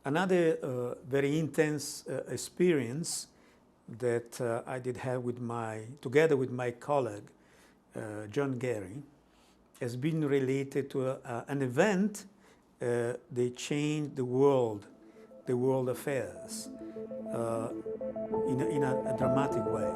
Another very intense experience that I did have together with my colleague, John Gary, has been related to an event that changed the world affairs in a dramatic way.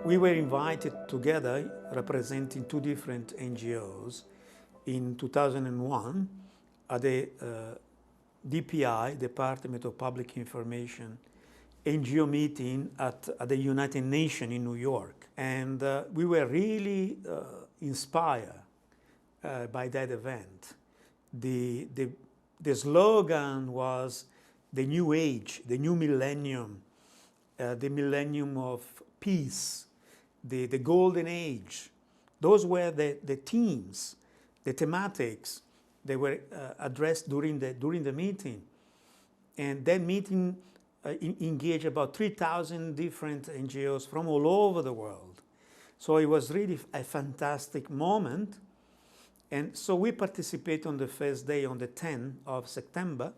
We were invited together, representing two different NGOs, in 2001 at the DPI, Department of Public Information, NGO meeting at the United Nations in New York. And we were really inspired by that event. The slogan was the new age, the new millennium, the millennium of peace, the golden age. Those were the themes, the thematics that were addressed during the meeting. And that meeting engaged about 3,000 different NGOs from all over the world. So it was really a fantastic moment. And so we participated on the first day, on the 10th of September.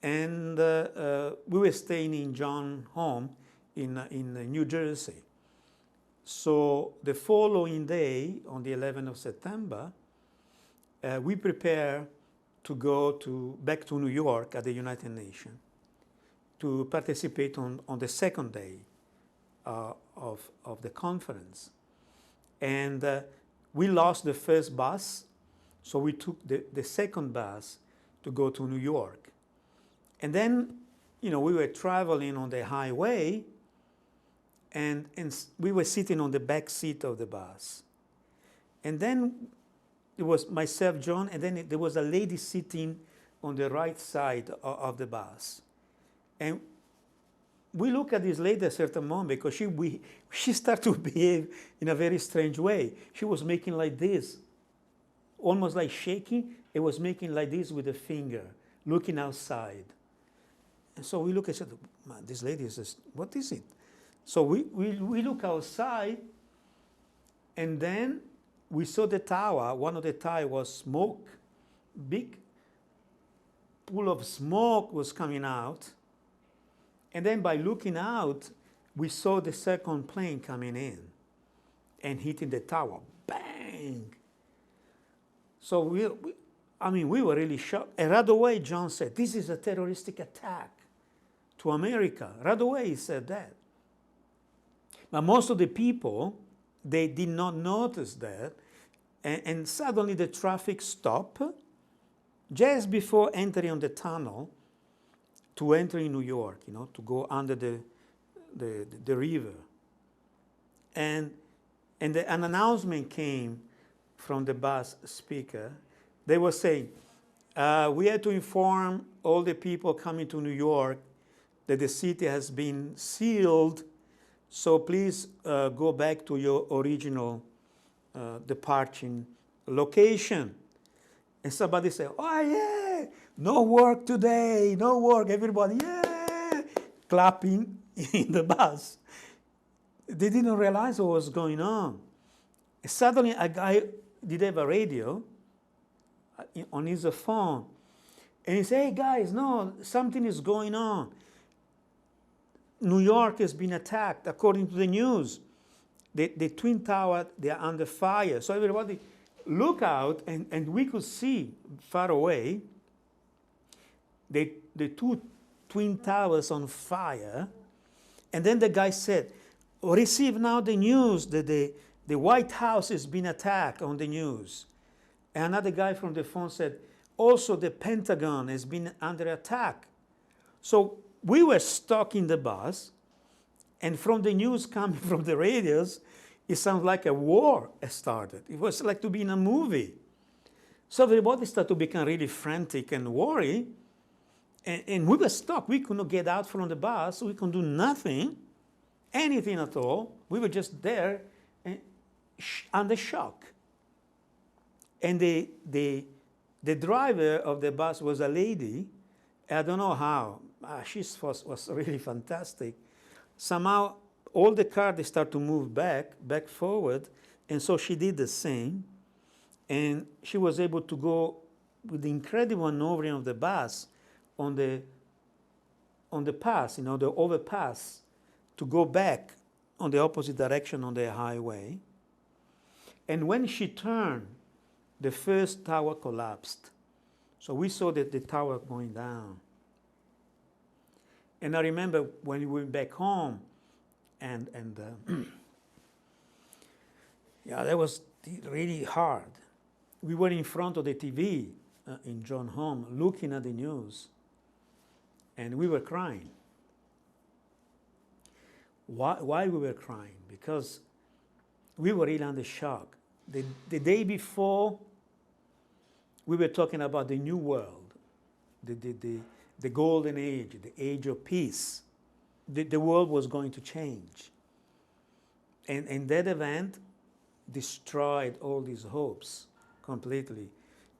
And we were staying in John's home in New Jersey. So the following day, on the 11th of September, we prepared to go back to New York at the United Nations to participate on the second day of the conference. And we lost the first bus, so we took the second bus to go to New York. And then, we were traveling on the highway, and we were sitting on the back seat of the bus. And then it was myself, John, and then there was a lady sitting on the right side of the bus. And we look at this lady at a certain moment because she started to behave in a very strange way. She was making like this, almost like shaking. It was making like this with a finger, looking outside. And so we look and said, man, this lady is, what is it? So we look outside, and then we saw the tower. One of the towers was smoke. Big pool of smoke was coming out. And then by looking out, we saw the second plane coming in and hitting the tower. Bang! So we were really shocked. And right away, John said, this is a terroristic attack to America. Right away, he said that. But most of the people, they did not notice that. And suddenly the traffic stopped just before entering on the tunnel to enter in New York, to go under the river. And an announcement came from the bus speaker. They were saying, we had to inform all the people coming to New York that the city has been sealed, so please go back to your original departing location. And somebody said, oh yeah, no work today, no work, everybody, yeah, clapping in the bus. They didn't realize what was going on. Suddenly a guy did have a radio on his phone, and he said, hey guys, no, something is going on. New York has been attacked, according to the news. The Twin Towers, they are under fire. So everybody look out, and we could see far away the two Twin Towers on fire. And then the guy said, receive now the news that the White House has been attacked on the news. And another guy from the phone said, also the Pentagon has been under attack. So we were stuck in the bus, and from the news coming from the radios, it sounded like a war has started. It was like to be in a movie. So everybody started to become really frantic and worried, and we were stuck. We couldn't get out from the bus. We couldn't do nothing, anything at all. We were just there under shock. And the driver of the bus was a lady, I don't know how. She was really fantastic. Somehow, all the cars, they start to move back forward, and so she did the same, and she was able to go with the incredible maneuvering of the bus on the pass, the overpass, to go back on the opposite direction on the highway. And when she turned, the first tower collapsed. So we saw that the tower going down. And I remember when we went back home, and yeah, that was really hard. We were in front of the TV in John's home, looking at the news, and we were crying. Why we were crying? Because we were really under shock. The day before, we were talking about the new world, the golden age, the age of peace. The world was going to change. And that event destroyed all these hopes completely.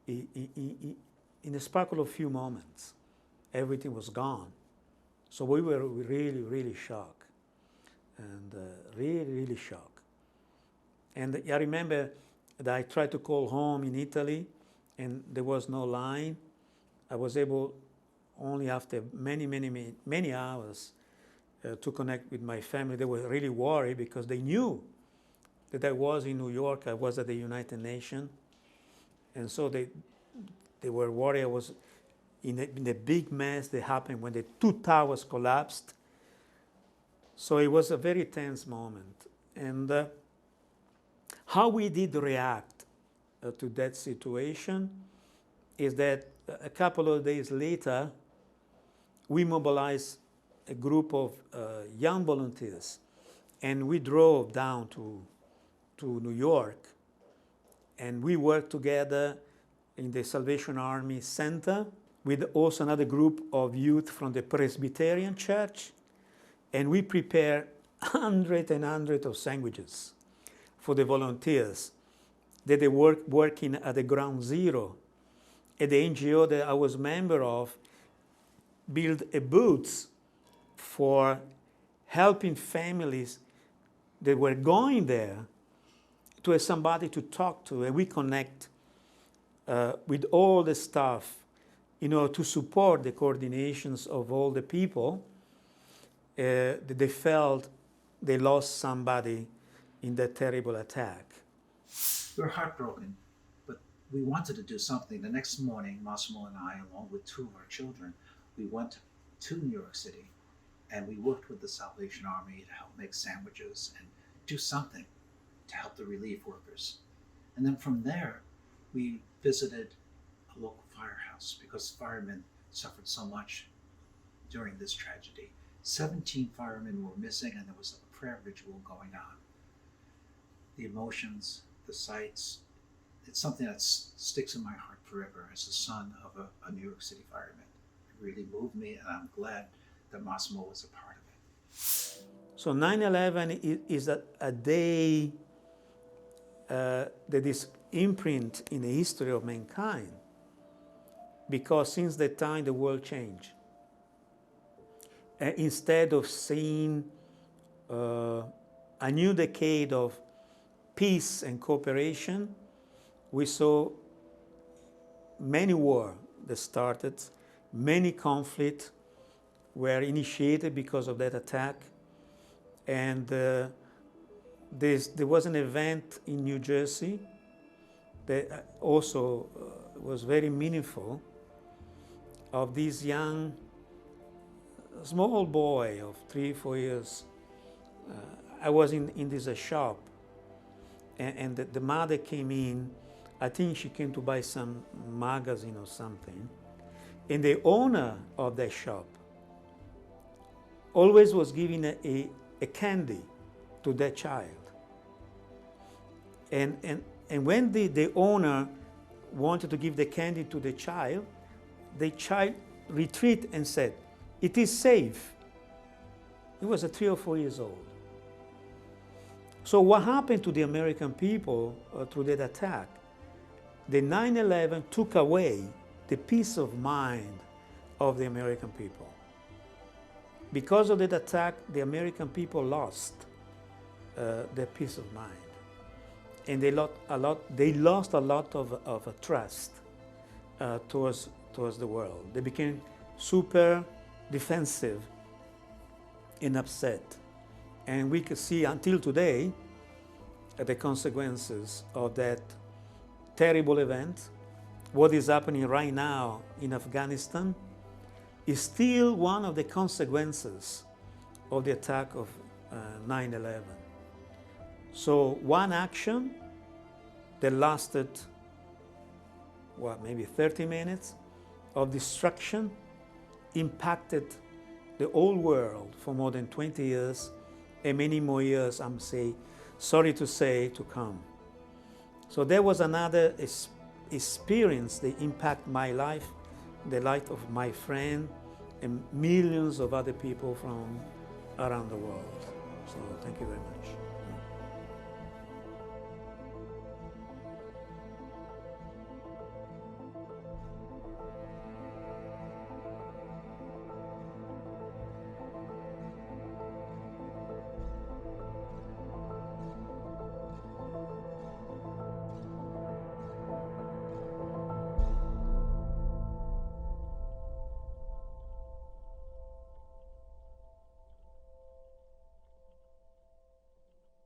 In a sparkle of few moments, everything was gone. So we were really, really shocked. And really, really shocked. And I remember that I tried to call home in Italy, and there was no line. I was able, only after many hours, to connect with my family. They were really worried because they knew that I was in New York. I was at the United Nations. And so they were worried I was in a big mess that happened when the two towers collapsed. So it was a very tense moment. And how we did react to that situation is that a couple of days later, we mobilized a group of young volunteers, and we drove down to New York, and we worked together in the Salvation Army Center with also another group of youth from the Presbyterian Church, and we prepared hundreds and hundreds of sandwiches for the volunteers that they were working at the ground zero. At the NGO that I was a member of, built a booth for helping families that were going there to have somebody to talk to, and we connect with all the staff, to support the coordinations of all the people that they felt they lost somebody in that terrible attack. We were heartbroken, but we wanted to do something. The next morning, Massimo and I, along with two of our children, we went to New York City, and we worked with the Salvation Army to help make sandwiches and do something to help the relief workers. And then from there, we visited a local firehouse because firemen suffered so much during this tragedy. 17 firemen were missing, and there was a prayer ritual going on. The emotions, the sights, it's something that sticks in my heart forever as the son of a New York City fireman. It really moved me, and I'm glad that Massimo was a part of it. So 9/11 is a day that is imprint in the history of mankind, because since that time the world changed. Instead of seeing a new decade of peace and cooperation, we saw many wars that started, many conflicts were initiated because of that attack. And there was an event in New Jersey that also was very meaningful, of this young, small boy of 3-4 years. I was in this shop, and the mother came in. I think she came to buy some magazine or something. And the owner of that shop always was giving a candy to that child. And when the owner wanted to give the candy to the child retreated and said, "It is safe." He was 3 or 4 years old. So what happened to the American people through that attack? The 9/11 took away the peace of mind of the American people. Because of that attack, the American people lost their peace of mind. And they lost a lot of trust towards the world. They became super defensive and upset. And we could see until today the consequences of that terrible event. What is happening right now in Afghanistan is still one of the consequences of the attack of 9/11. So one action that lasted, maybe 30 minutes of destruction impacted the whole world for more than 20 years and many more years, I'm sorry to say, to come. So there was another experience that impacted my life, the life of my friend, and millions of other people from around the world. So thank you very much.